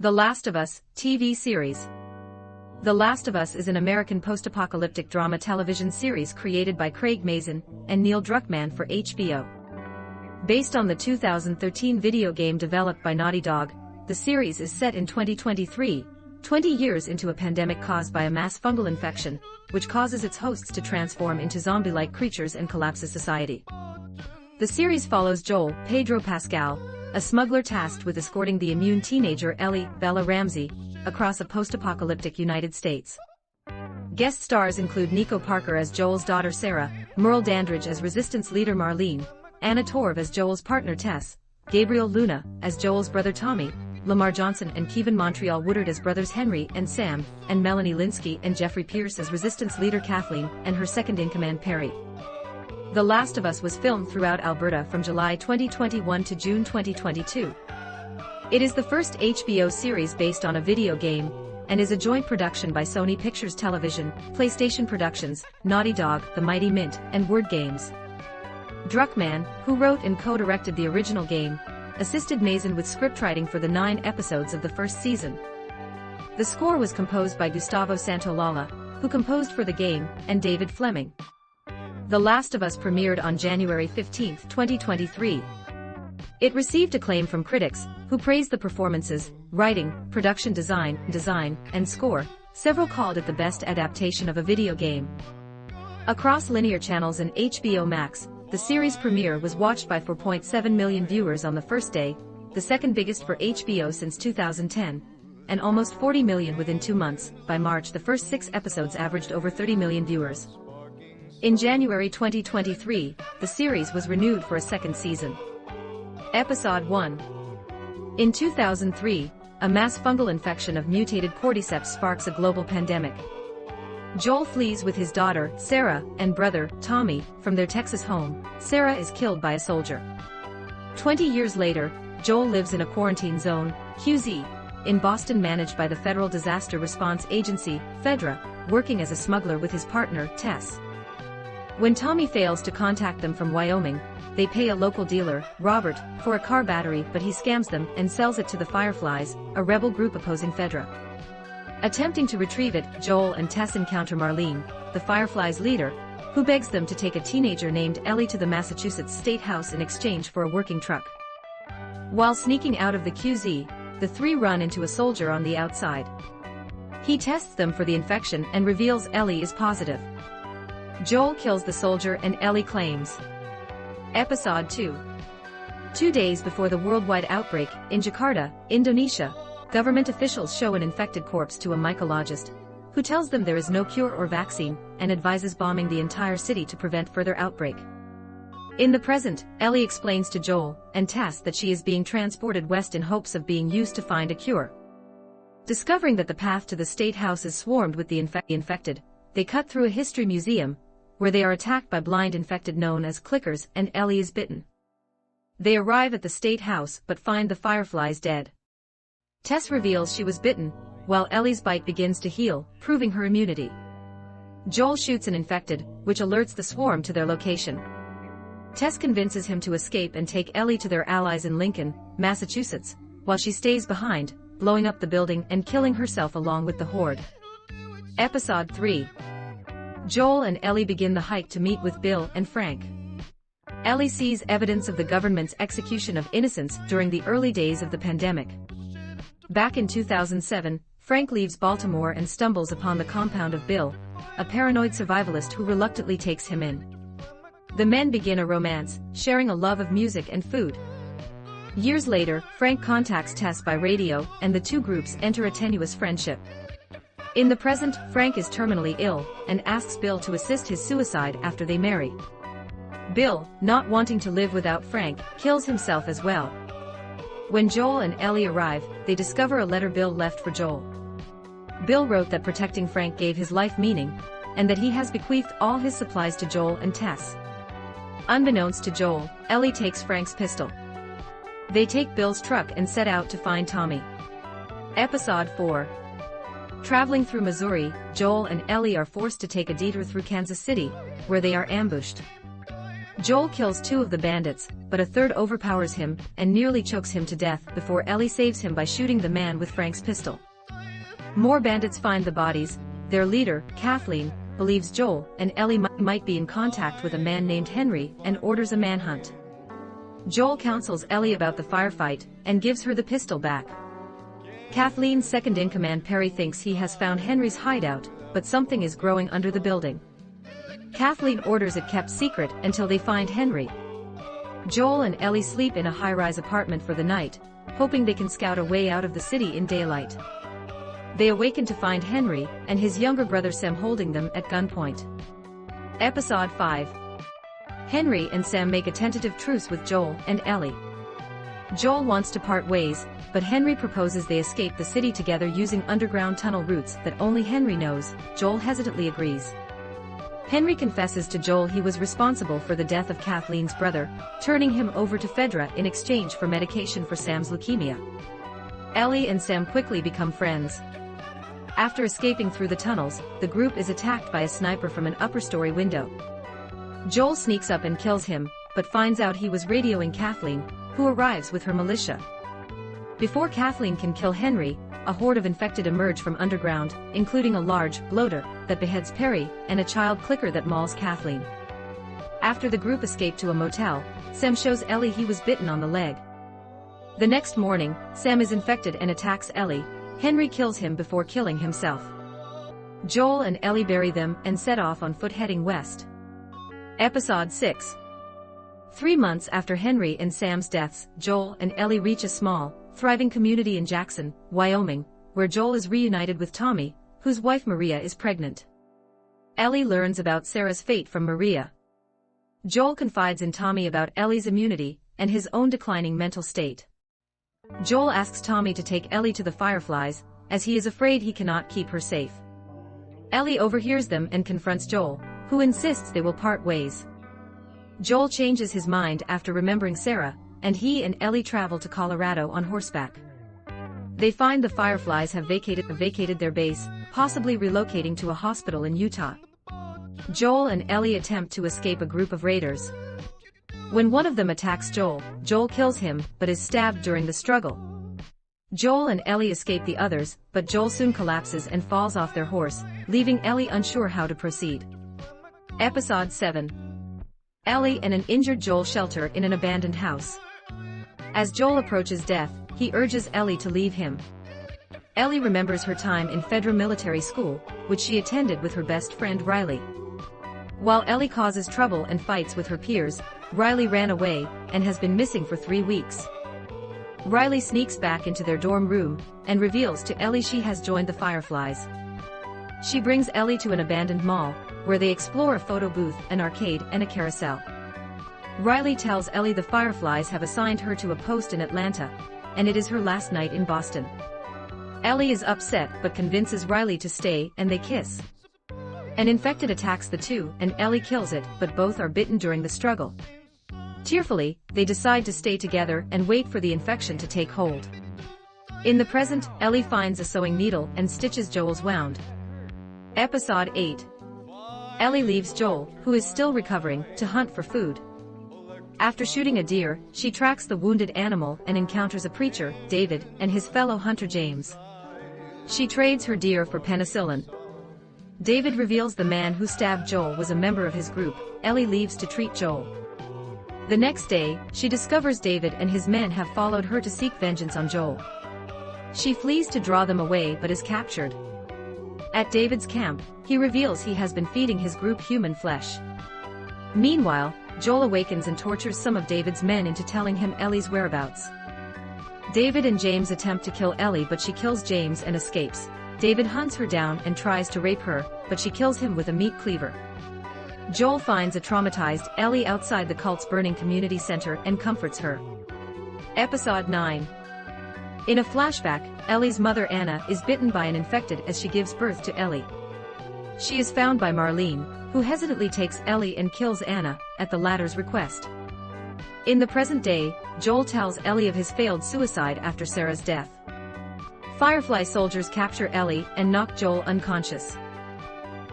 The Last of Us TV series. The Last of Us is an American post-apocalyptic drama television series created by Craig Mazin and Neil Druckmann for HBO. Based on the 2013 video game developed by Naughty Dog, the series is set in 2023, 20 years into a pandemic caused by a mass fungal infection, which causes its hosts to transform into zombie-like creatures and collapses society. The series follows Joel, Pedro Pascal, a smuggler tasked with escorting the immune teenager Ellie, Bella Ramsey, across a post-apocalyptic United States. Guest stars include Nico Parker as Joel's daughter Sarah, Merle Dandridge as Resistance leader Marlene, Anna Torv as Joel's partner Tess, Gabriel Luna as Joel's brother Tommy, Lamar Johnson and Kevin Montreal Woodard as brothers Henry and Sam, and Melanie Linsky and Jeffrey Pierce as Resistance leader Kathleen and her second-in-command Perry. The Last of Us was filmed throughout Alberta from July 2021 to June 2022. It is the first HBO series based on a video game, and is a joint production by Sony Pictures Television, PlayStation Productions, Naughty Dog, The Mighty Mint, and Word Games. Druckmann, who wrote and co-directed the original game, assisted Mazin with scriptwriting for the 9 episodes of the first season. The score was composed by Gustavo Santaolalla, who composed for the game, and David Fleming. The Last of Us premiered on January 15, 2023. It received acclaim from critics, who praised the performances, writing, production design, and score. Several called it the best adaptation of a video game. Across linear channels and HBO Max, the series premiere was watched by 4.7 million viewers on the first day, the second biggest for HBO since 2010, and almost 40 million within 2 months. By March, the first 6 episodes averaged over 30 million viewers. In January 2023, the series was renewed for a second season. Episode 1. In 2003, a mass fungal infection of mutated cordyceps sparks a global pandemic. Joel flees with his daughter, Sarah, and brother, Tommy, from their Texas home. Sarah is killed by a soldier. 20 years later, Joel lives in a quarantine zone, QZ, in Boston managed by the Federal Disaster Response Agency, FEDRA, working as a smuggler with his partner, Tess. When Tommy fails to contact them from Wyoming, they pay a local dealer, Robert, for a car battery, but he scams them and sells it to the Fireflies, a rebel group opposing FEDRA. Attempting to retrieve it, Joel and Tess encounter Marlene, the Fireflies leader, who begs them to take a teenager named Ellie to the Massachusetts State House in exchange for a working truck. While sneaking out of the QZ, the three run into a soldier on the outside. He tests them for the infection and reveals Ellie is positive. Joel kills the soldier and Ellie claims. Episode 2. 2 days before the worldwide outbreak, in Jakarta, Indonesia, government officials show an infected corpse to a mycologist, who tells them there is no cure or vaccine, and advises bombing the entire city to prevent further outbreak. In the present, Ellie explains to Joel and Tess that she is being transported west in hopes of being used to find a cure. Discovering that the path to the state house is swarmed with the infected, they cut through a history museum, where they are attacked by blind infected known as clickers, and Ellie is bitten. They arrive at the state house but find the Fireflies dead. Tess reveals she was bitten, while Ellie's bite begins to heal, proving her immunity. Joel shoots an infected, which alerts the swarm to their location. Tess convinces him to escape and take Ellie to their allies in Lincoln, Massachusetts, while she stays behind, blowing up the building and killing herself along with the horde. Episode 3. Joel and Ellie begin the hike to meet with Bill and Frank. Ellie sees evidence of the government's execution of innocents during the early days of the pandemic. Back in 2007, Frank leaves Baltimore and stumbles upon the compound of Bill, a paranoid survivalist who reluctantly takes him in. The men begin a romance, sharing a love of music and food. Years later, Frank contacts Tess by radio, and the two groups enter a tenuous friendship. In the present, Frank is terminally ill, and asks Bill to assist his suicide after they marry. Bill, not wanting to live without Frank, kills himself as well. When Joel and Ellie arrive, they discover a letter Bill left for Joel. Bill wrote that protecting Frank gave his life meaning, and that he has bequeathed all his supplies to Joel and Tess. Unbeknownst to Joel, Ellie takes Frank's pistol. They take Bill's truck and set out to find Tommy. Episode 4. Traveling through Missouri, Joel and Ellie are forced to take a detour through Kansas City, where they are ambushed. Joel kills 2 of the bandits, but a third overpowers him and nearly chokes him to death before Ellie saves him by shooting the man with Frank's pistol. More bandits find the bodies. Their leader, Kathleen, believes Joel and Ellie might be in contact with a man named Henry and orders a manhunt. Joel counsels Ellie about the firefight and gives her the pistol back. Kathleen's second-in-command Perry thinks he has found Henry's hideout, but something is growing under the building. Kathleen orders it kept secret until they find Henry. Joel and Ellie sleep in a high-rise apartment for the night, hoping they can scout a way out of the city in daylight. They awaken to find Henry and his younger brother Sam holding them at gunpoint. Episode 5. Henry and Sam make a tentative truce with Joel and Ellie. Joel wants to part ways, but Henry proposes they escape the city together using underground tunnel routes that only Henry knows. Joel hesitantly agrees. Henry confesses to Joel he was responsible for the death of Kathleen's brother, turning him over to Fedra in exchange for medication for Sam's leukemia. Ellie and Sam quickly become friends. After escaping through the tunnels, the group is attacked by a sniper from an upper-story window. Joel sneaks up and kills him, but finds out he was radioing Kathleen, who arrives with her militia. Before Kathleen can kill Henry, a horde of infected emerge from underground, including a large bloater that beheads Perry and a child clicker that mauls Kathleen. After the group escape to a motel, Sam shows Ellie he was bitten on the leg. The next morning, Sam is infected and attacks Ellie. Henry kills him before killing himself. Joel and Ellie bury them and set off on foot heading west. Episode 6. 3 months after Henry and Sam's deaths, Joel and Ellie reach a small, thriving community in Jackson, Wyoming, where Joel is reunited with Tommy, whose wife Maria is pregnant. Ellie learns about Sarah's fate from Maria. Joel confides in Tommy about Ellie's immunity and his own declining mental state. Joel asks Tommy to take Ellie to the Fireflies, as he is afraid he cannot keep her safe. Ellie overhears them and confronts Joel, who insists they will part ways. Joel changes his mind after remembering Sarah, and he and Ellie travel to Colorado on horseback. They find the Fireflies have vacated their base, possibly relocating to a hospital in Utah. Joel and Ellie attempt to escape a group of raiders. When one of them attacks Joel, Joel kills him but is stabbed during the struggle. Joel and Ellie escape the others, but Joel soon collapses and falls off their horse, leaving Ellie unsure how to proceed. Episode 7. Ellie and an injured Joel shelter in an abandoned house. As Joel approaches death, he urges Ellie to leave him. Ellie remembers her time in Fedra Military School, which she attended with her best friend Riley. While Ellie causes trouble and fights with her peers, Riley ran away and has been missing for 3 weeks. Riley sneaks back into their dorm room and reveals to Ellie she has joined the Fireflies. She brings Ellie to an abandoned mall, where they explore a photo booth, an arcade, and a carousel. Riley tells Ellie the Fireflies have assigned her to a post in Atlanta, and it is her last night in Boston. Ellie is upset but convinces Riley to stay and they kiss. An infected attacks the two and Ellie kills it, but both are bitten during the struggle. Tearfully, they decide to stay together and wait for the infection to take hold. In the present, Ellie finds a sewing needle and stitches Joel's wound. Episode 8. Ellie leaves Joel, who is still recovering, to hunt for food. After shooting a deer, she tracks the wounded animal and encounters a preacher, David, and his fellow hunter James. She trades her deer for penicillin. David reveals the man who stabbed Joel was a member of his group. Ellie leaves to treat Joel. The next day, she discovers David and his men have followed her to seek vengeance on Joel. She flees to draw them away but is captured. At David's camp, he reveals he has been feeding his group human flesh. Meanwhile, Joel awakens and tortures some of David's men into telling him Ellie's whereabouts. David and James attempt to kill Ellie but she kills James and escapes. David hunts her down and tries to rape her, but she kills him with a meat cleaver. Joel finds a traumatized Ellie outside the cult's burning community center and comforts her. Episode 9. In a flashback, Ellie's mother Anna is bitten by an infected as she gives birth to Ellie. She is found by Marlene, who hesitantly takes Ellie and kills Anna, at the latter's request. In the present day, Joel tells Ellie of his failed suicide after Sarah's death. Firefly soldiers capture Ellie and knock Joel unconscious.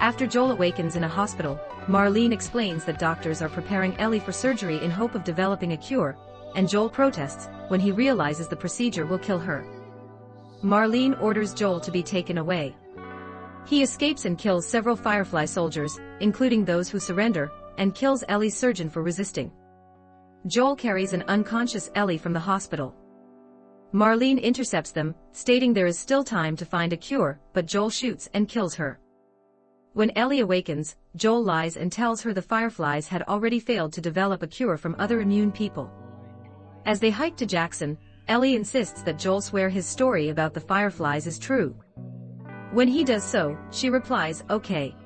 After Joel awakens in a hospital, Marlene explains that doctors are preparing Ellie for surgery in hope of developing a cure, and Joel protests when he realizes the procedure will kill her. Marlene orders Joel to be taken away. He escapes and kills several Firefly soldiers, including those who surrender, and kills Ellie's surgeon for resisting. Joel carries an unconscious Ellie from the hospital. Marlene intercepts them, stating there is still time to find a cure, but Joel shoots and kills her. When Ellie awakens, Joel lies and tells her the Fireflies had already failed to develop a cure from other immune people. As they hike to Jackson, Ellie insists that Joel swear his story about the Fireflies is true. When he does so, she replies, "Okay."